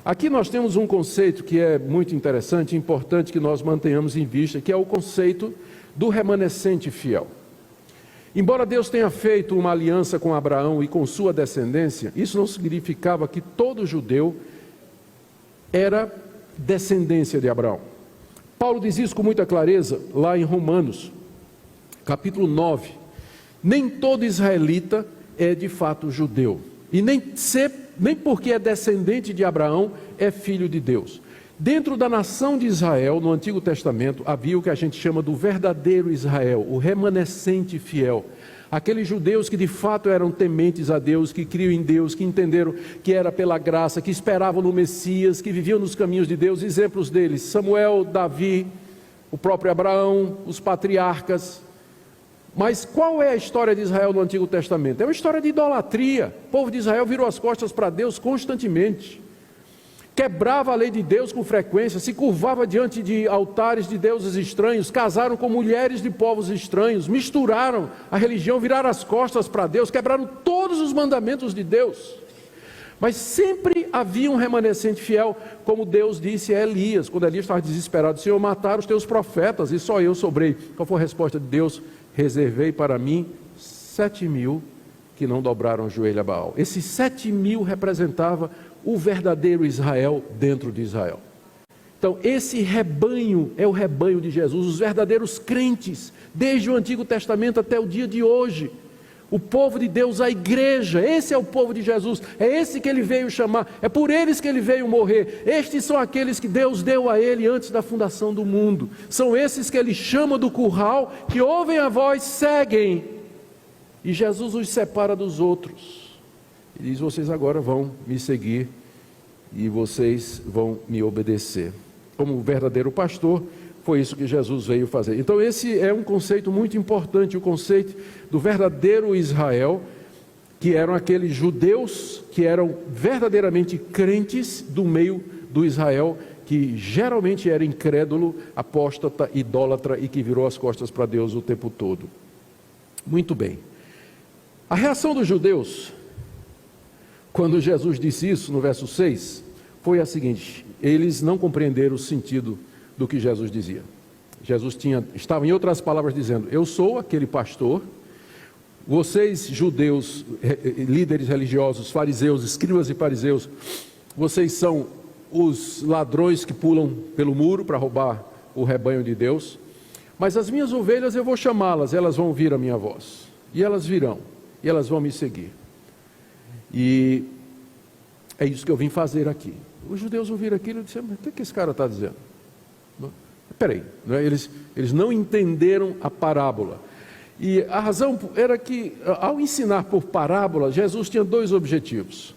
Aqui nós temos um conceito que é muito interessante e importante que nós mantenhamos em vista, que é o conceito do remanescente fiel. Embora Deus tenha feito uma aliança com Abraão e com sua descendência, isso não significava que todo judeu era descendência de Abraão. Paulo diz isso com muita clareza lá em Romanos, capítulo 9. Nem todo israelita é de fato judeu, e nem porque é descendente de Abraão é filho de Deus. Dentro da nação de Israel, no Antigo Testamento, havia o que a gente chama do verdadeiro Israel, o remanescente fiel. Aqueles judeus que de fato eram tementes a Deus, que criam em Deus, que entenderam que era pela graça, que esperavam no Messias, que viviam nos caminhos de Deus. Exemplos deles: Samuel, Davi, o próprio Abraão, os patriarcas. Mas qual é a história de Israel no Antigo Testamento? É uma história de idolatria. O povo de Israel virou as costas para Deus constantemente. Quebrava a lei de Deus com frequência, se curvava diante de altares de deuses estranhos, casaram com mulheres de povos estranhos, misturaram a religião, viraram as costas para Deus, quebraram todos os mandamentos de Deus. Mas sempre havia um remanescente fiel, como Deus disse a Elias, quando Elias estava desesperado: Senhor, mataram os teus profetas e só eu sobrei. Qual foi a resposta de Deus? Reservei para mim 7.000 que não dobraram o joelho a Baal. Esses 7.000 representava o verdadeiro Israel dentro de Israel. Então esse rebanho é o rebanho de Jesus, os verdadeiros crentes, desde o Antigo Testamento até o dia de hoje. O povo de Deus, a igreja, esse é o povo de Jesus, é esse que ele veio chamar, é por eles que ele veio morrer. Estes são aqueles que Deus deu a ele antes da fundação do mundo. São esses que ele chama do curral, que ouvem a voz, seguem, e Jesus os separa dos outros. Ele diz: vocês agora vão me seguir e vocês vão me obedecer. Como verdadeiro pastor, foi isso que Jesus veio fazer. Então esse é um conceito muito importante, o conceito do verdadeiro Israel, que eram aqueles judeus que eram verdadeiramente crentes do meio do Israel, que geralmente era incrédulo, apóstata, idólatra e que virou as costas para Deus o tempo todo. Muito bem. A reação dos judeus, quando Jesus disse isso, no verso 6, foi a seguinte: eles não compreenderam o sentido do que Jesus dizia. Jesus estava, em outras palavras, dizendo: eu sou aquele pastor, vocês judeus, líderes religiosos, fariseus, escribas e fariseus, vocês são os ladrões que pulam pelo muro para roubar o rebanho de Deus, mas as minhas ovelhas eu vou chamá-las, elas vão ouvir a minha voz, e elas virão, e elas vão me seguir. E é isso que eu vim fazer aqui. Os judeus ouviram aquilo e disseram: mas o que esse cara está dizendo? Peraí, eles não entenderam a parábola. E a razão era que, ao ensinar por parábola, Jesus tinha dois objetivos.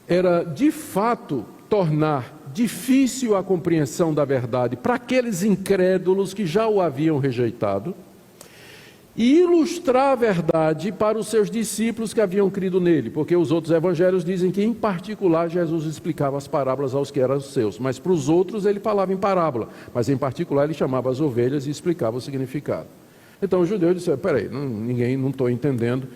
Era, de fato, tornar difícil a compreensão da verdade para aqueles incrédulos que já o haviam rejeitado, e ilustrar a verdade para os seus discípulos que haviam crido nele, porque os outros evangelhos dizem que, em particular, Jesus explicava as parábolas aos que eram seus, mas para os outros ele falava em parábola, mas em particular ele chamava as ovelhas e explicava o significado. Então os judeus disseram: peraí, não estou entendendo.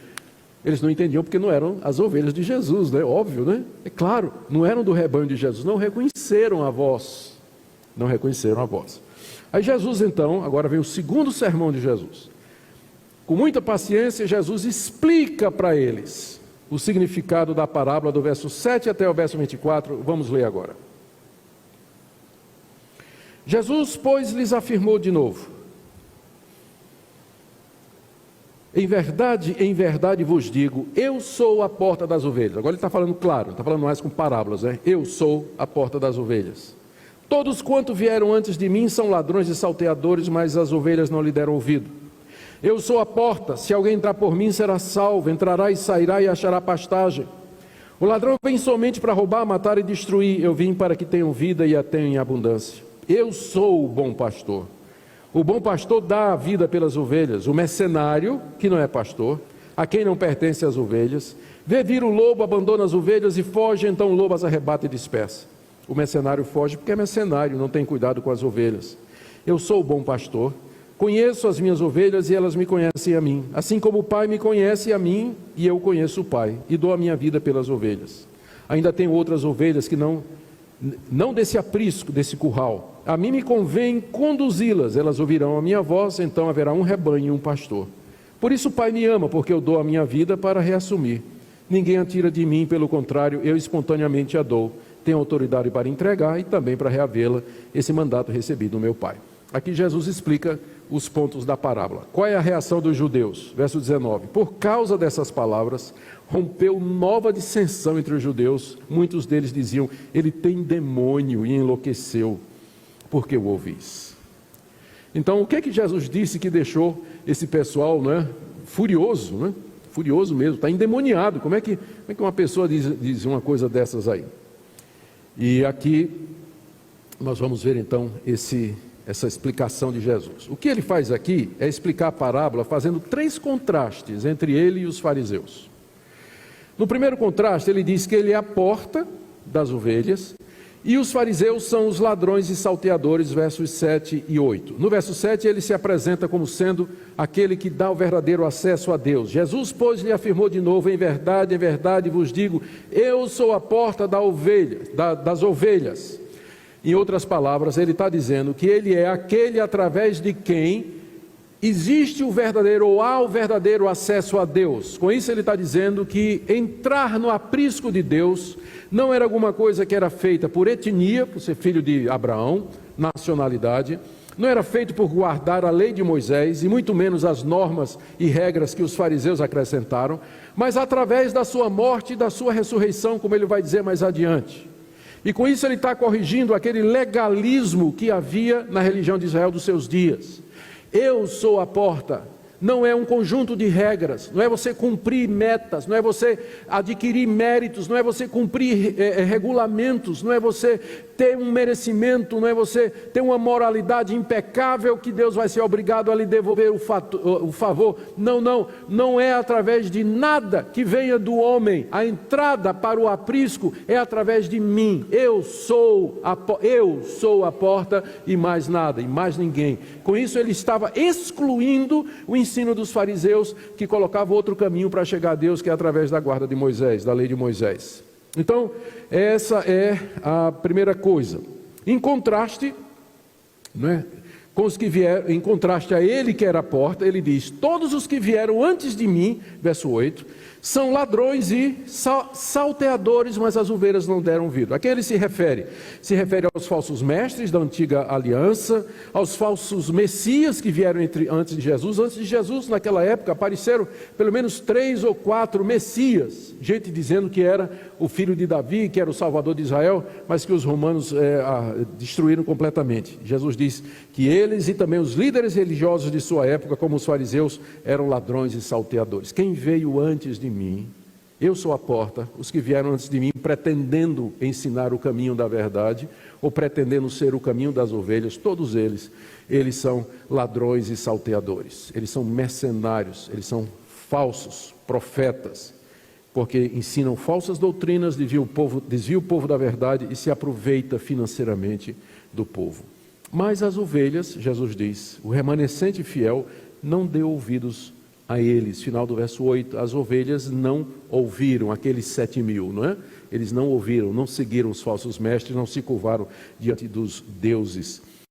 Eles não entendiam porque não eram as ovelhas de Jesus, né? Óbvio, né? É claro, não eram do rebanho de Jesus, não reconheceram a voz. Não reconheceram a voz. Aí Jesus, então, agora vem o segundo sermão de Jesus. Com muita paciência, Jesus explica para eles o significado da parábola do verso 7 até o verso 24. Vamos ler agora. Jesus, pois, lhes afirmou de novo: em verdade vos digo, eu sou a porta das ovelhas. Agora ele está falando claro, não está falando mais com parábolas, né? Eu sou a porta das ovelhas. Todos quanto vieram antes de mim são ladrões e salteadores, mas as ovelhas não lhe deram ouvido. Eu sou a porta, se alguém entrar por mim será salvo, entrará e sairá e achará pastagem. O ladrão vem somente para roubar, matar e destruir. Eu vim para que tenham vida e a tenham em abundância. Eu sou o bom pastor. O bom pastor dá a vida pelas ovelhas. O mercenário, que não é pastor, a quem não pertence as ovelhas, vê vir o lobo, abandona as ovelhas e foge, então o lobo as arrebata e dispersa. O mercenário foge porque é mercenário, não tem cuidado com as ovelhas. Eu sou o bom pastor. Conheço as minhas ovelhas e elas me conhecem a mim, assim como o Pai me conhece a mim e eu conheço o Pai, e dou a minha vida pelas ovelhas. Ainda tenho outras ovelhas que não não desse aprisco, desse curral. A mim me convém conduzi-las, elas ouvirão a minha voz, então haverá um rebanho e um pastor. Por isso o Pai me ama, porque eu dou a minha vida para reassumir. Ninguém a tira de mim, pelo contrário, eu espontaneamente a dou. Tenho autoridade para entregar e também para reavê-la, esse mandato recebido do meu Pai. Aqui Jesus explica os pontos da parábola. Qual é a reação dos judeus? Verso 19. Por causa dessas palavras, rompeu nova dissensão entre os judeus. Muitos deles diziam, ele tem demônio, e enlouqueceu, porque o ouvis. Então, o que é que Jesus disse que deixou esse pessoal, furioso, furioso mesmo, está endemoniado? Como é que uma pessoa diz uma coisa dessas aí? E aqui nós vamos ver então essa explicação de Jesus. O que ele faz aqui é explicar a parábola fazendo 3 contrastes entre ele e os fariseus. No primeiro contraste, ele diz que ele é a porta das ovelhas e os fariseus são os ladrões e salteadores, versos 7 e 8. No verso 7, ele se apresenta como sendo aquele que dá o verdadeiro acesso a Deus. Jesus, pois, lhe afirmou de novo, em verdade vos digo, eu sou a porta das ovelhas. Em outras palavras, ele está dizendo que ele é aquele através de quem existe o verdadeiro ou há o verdadeiro acesso a Deus. Com isso ele está dizendo que entrar no aprisco de Deus não era alguma coisa que era feita por etnia, por ser filho de Abraão, nacionalidade, não era feito por guardar a lei de Moisés e muito menos as normas e regras que os fariseus acrescentaram, mas através da sua morte e da sua ressurreição, como ele vai dizer mais adiante. E com isso ele está corrigindo aquele legalismo que havia na religião de Israel dos seus dias. Eu sou a porta, não é um conjunto de regras, não é você cumprir metas, não é você adquirir méritos, não é você cumprir regulamentos, não é você ter um merecimento, não é você ter uma moralidade impecável que Deus vai ser obrigado a lhe devolver o favor. Não é através de nada que venha do homem. A entrada para o aprisco é através de mim. Eu sou a porta e mais nada, e mais ninguém. Com isso ele estava excluindo o ensino dos fariseus que colocavam outro caminho para chegar a Deus, que é através da guarda de Moisés, da lei de Moisés. Então, essa é a primeira coisa. Em contraste, com os que vieram, em contraste a ele que era a porta, ele diz, todos os que vieram antes de mim, verso 8, são ladrões e salteadores, mas as ovelhas não deram ouvido. A quem ele se refere? Se refere aos falsos mestres da antiga aliança, aos falsos messias que vieram antes de Jesus. Antes de Jesus, naquela época, apareceram pelo menos 3 ou 4 messias, gente dizendo que era o filho de Davi, que era o salvador de Israel, mas que os romanos destruíram completamente. Jesus diz que eles e também os líderes religiosos de sua época, como os fariseus, eram ladrões e salteadores. Quem veio antes de mim, eu sou a porta. Os que vieram antes de mim pretendendo ensinar o caminho da verdade ou pretendendo ser o caminho das ovelhas, todos eles são ladrões e salteadores, eles são mercenários, eles são falsos profetas, porque ensinam falsas doutrinas, desvia o povo da verdade e se aproveita financeiramente do povo. Mas as ovelhas, Jesus diz, o remanescente fiel não deu ouvidos a eles. Final do verso 8, as ovelhas não ouviram, aqueles 7.000, não é? Eles não ouviram, não seguiram os falsos mestres, não se curvaram diante dos deuses